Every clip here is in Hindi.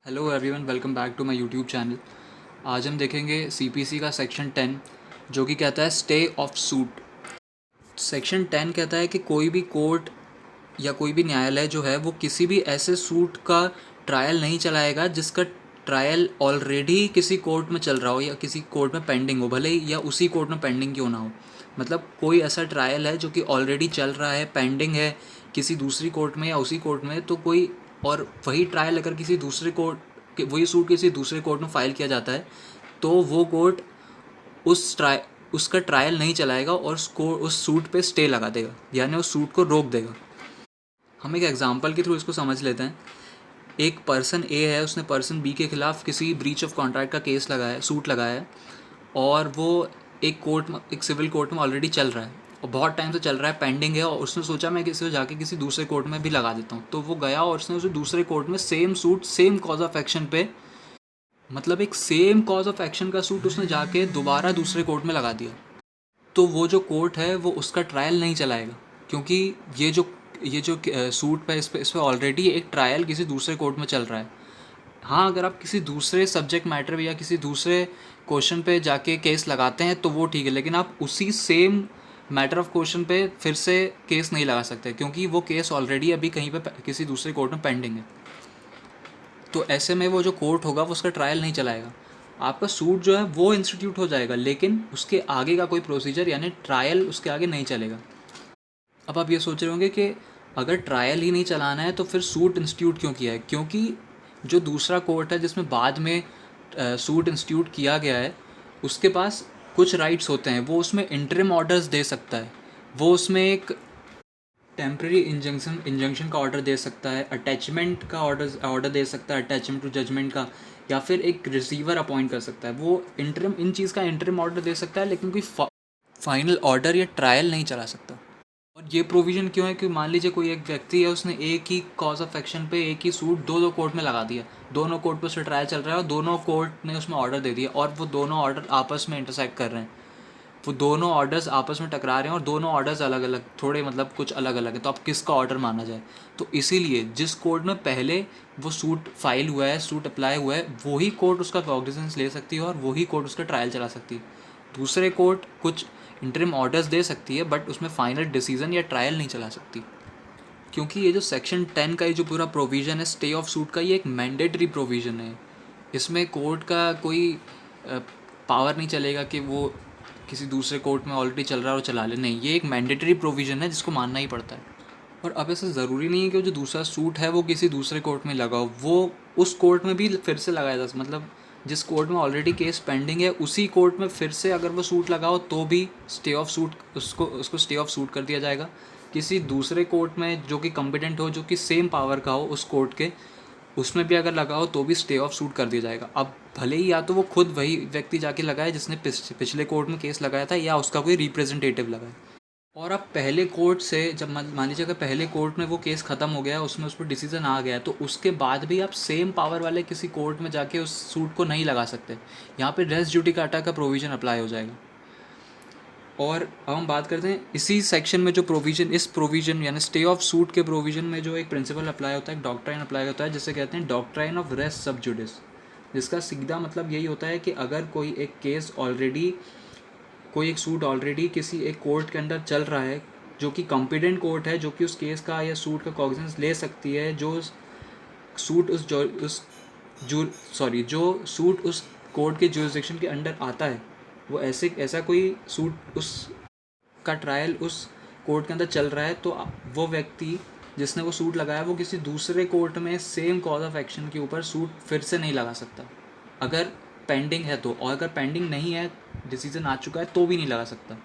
Hello everyone, welcome back to my YouTube channel. आज हम देखेंगे सीपीसी का सेक्शन 10 जो कि कहता है स्टे ऑफ सूट। सेक्शन 10 कहता है कि कोई भी कोर्ट या कोई भी न्यायालय जो है वो किसी भी ऐसे सूट का ट्रायल नहीं चलाएगा जिसका ट्रायल ऑलरेडी किसी कोर्ट में चल रहा हो या किसी कोर्ट में पेंडिंग हो, भले ही या उसी कोर्ट में पेंडिंग क्यों ना हो। मतलब कोई ऐसा ट्रायल है जो कि ऑलरेडी चल रहा है, पेंडिंग है किसी दूसरी कोर्ट में या उसी कोर्ट में, तो कोई और वही ट्रायल अगर किसी दूसरे कोर्ट वही सूट किसी दूसरे कोर्ट में फ़ाइल किया जाता है तो वो कोर्ट उसका ट्रायल नहीं चलाएगा और उस सूट पे स्टे लगा देगा, यानी उस सूट को रोक देगा। हम एक एग्जांपल के थ्रू इसको समझ लेते हैं। एक पर्सन ए है, उसने पर्सन बी के ख़िलाफ़ किसी ब्रीच ऑफ कॉन्ट्रैक्ट का केस लगाया, सूट लगाया है, और वो एक सिविल कोर्ट में ऑलरेडी चल रहा है और बहुत टाइम से चल रहा है, पेंडिंग है, और उसने सोचा मैं किसी को जाके किसी दूसरे कोर्ट में भी लगा देता हूँ। तो वो गया और उसने उसे दूसरे कोर्ट में same suit same cause of action पे, मतलब एक सेम कॉज ऑफ एक्शन का सूट उसने जाके दोबारा दूसरे कोर्ट में लगा दिया। तो वो जो कोर्ट है वो उसका ट्रायल नहीं चलाएगा, क्योंकि ये जो सूट पे इस पे ऑलरेडी एक ट्रायल किसी दूसरे कोर्ट में चल रहा है। हाँ, अगर आप किसी दूसरे सब्जेक्ट मैटर या किसी दूसरे क्वेश्चन पे जाके केस लगाते हैं तो वो ठीक है, लेकिन आप उसी सेम मैटर ऑफ क्वेश्चन पे फिर से केस नहीं लगा सकते, क्योंकि वो केस ऑलरेडी अभी कहीं पे किसी दूसरे कोर्ट में पेंडिंग है। तो ऐसे में वो जो कोर्ट होगा वो उसका ट्रायल नहीं चलाएगा। आपका सूट जो है वो इंस्टीट्यूट हो जाएगा, लेकिन उसके आगे का कोई प्रोसीजर यानी ट्रायल उसके आगे नहीं चलेगा। अब आप ये सोच रहे होंगे कि अगर ट्रायल ही नहीं चलाना है तो फिर सूट इंस्टीट्यूट क्यों किया है? क्योंकि जो दूसरा कोर्ट है जिसमें बाद में सूट इंस्टीट्यूट किया गया है, उसके पास कुछ राइट्स होते हैं। वो उसमें इंटरिम ऑर्डर्स दे सकता है, वो उसमें एक टेम्प्रेरी इंजंक्शन का ऑर्डर दे सकता है, अटैचमेंट का ऑर्डर दे सकता है, अटैचमेंट टू जजमेंट का, या फिर एक रिसीवर अपॉइंट कर सकता है। वो इंटरिम इन चीज़ का इंटरिम ऑर्डर दे सकता है, लेकिन कोई फाइनल ऑर्डर या ट्रायल नहीं चला सकता। और ये प्रोविज़न क्यों है कि मान लीजिए कोई एक व्यक्ति है, उसने एक ही कॉज ऑफ एक्शन पे एक ही सूट दो कोर्ट में लगा दिया, दोनों कोर्ट पे उसका ट्रायल चल रहा है और दोनों कोर्ट ने उसमें ऑर्डर दे दिया, और वो दोनों ऑर्डर आपस में इंटरसेक्ट कर रहे हैं, वो दोनों ऑर्डर्स आपस में टकरा रहे हैं और दोनों ऑर्डर्स अलग अलग, थोड़े मतलब कुछ अलग अलग है, तो अब किसका ऑर्डर माना जाए? तो इसीलिए जिस कोर्ट में पहले वो सूट फाइल हुआ है, सूट अप्लाई हुआ है, वही कोर्ट उसका कॉग्निजेंस ले सकती है और वही कोर्ट उसका ट्रायल चला सकती है। दूसरे कोर्ट कुछ इंटरिम ऑर्डर्स दे सकती है, बट उसमें फाइनल डिसीजन या ट्रायल नहीं चला सकती। क्योंकि ये जो सेक्शन 10 का ये जो पूरा प्रोविज़न है स्टे ऑफ सूट का, ये एक मैंडेटरी प्रोविज़न है। इसमें कोर्ट का कोई पावर नहीं चलेगा कि वो किसी दूसरे कोर्ट में ऑलरेडी चल रहा है और चला ले, नहीं, ये एक मैंडेटरी प्रोविज़न है जिसको मानना ही पड़ता है। और अब ऐसा ज़रूरी नहीं है कि जो दूसरा सूट है वो किसी दूसरे कोर्ट में लगा हो, वो उस कोर्ट में भी फिर से लगाया जा सकता, मतलब जिस कोर्ट में ऑलरेडी केस पेंडिंग है उसी कोर्ट में फिर से अगर वो सूट लगाओ तो भी स्टे ऑफ सूट उसको स्टे ऑफ सूट कर दिया जाएगा। किसी दूसरे कोर्ट में जो कि कॉम्पिटेंट हो, जो कि सेम पावर का हो उस कोर्ट के, उसमें भी अगर लगाओ तो भी स्टे ऑफ सूट कर दिया जाएगा। अब भले ही या तो वो खुद वही व्यक्ति जाके लगाए जिसने पिछले कोर्ट में केस लगाया था, या उसका कोई रिप्रेजेंटेटिव लगाए। और अब पहले कोर्ट से जब मान लीजिए अगर पहले कोर्ट में वो केस ख़त्म हो गया, उसमें उस पर डिसीजन आ गया, तो उसके बाद भी आप सेम पावर वाले किसी कोर्ट में जाके उस सूट को नहीं लगा सकते। यहाँ पे रेस जुडिकाटा का प्रोविज़न अप्लाई हो जाएगा। और अब हम बात करते हैं इसी सेक्शन में जो इस प्रोविज़न यानी स्टे ऑफ सूट के प्रोविज़न में जो एक प्रिंसिपल अप्लाई होता है, एक डॉक्ट्राइन अप्लाई होता है, जिसे कहते हैं डॉक्ट्राइन ऑफ रेस सब जुडिस, जिसका सीधा मतलब यही होता है कि अगर कोई एक सूट ऑलरेडी किसी एक कोर्ट के अंदर चल रहा है, जो कि कॉम्पिटेंट कोर्ट है, जो कि उस केस का या सूट का कॉग्निजेंस ले सकती है, जो सूट उस कोर्ट के जुरिसडिक्शन के अंडर आता है, वो ऐसा कोई सूट उस का ट्रायल उस कोर्ट के अंदर चल रहा है, तो वो व्यक्ति जिसने वो सूट लगाया वो किसी दूसरे कोर्ट में सेम कॉज ऑफ एक्शन के ऊपर सूट फिर से नहीं लगा सकता, अगर पेंडिंग है तो। और अगर पेंडिंग नहीं है, डिसीजन आ चुका है, तो भी नहीं लगा सकता।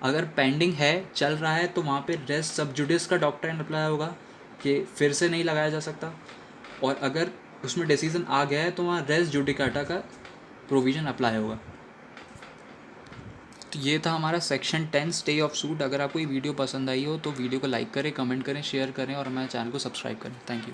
अगर पेंडिंग है, चल रहा है, तो वहाँ पे रेस सब जुडिस का डॉक्ट्राइन अप्लाई होगा कि फिर से नहीं लगाया जा सकता। और अगर उसमें डिसीजन आ गया है तो वहाँ रेस जुडिकाटा का प्रोविज़न अप्लाई होगा। तो ये था हमारा सेक्शन 10 स्टे ऑफ सूट। अगर आपको ये वीडियो पसंद आई हो तो वीडियो को लाइक करें, कमेंट करें, शेयर करें और हमारे चैनल को सब्सक्राइब करें। Thank you.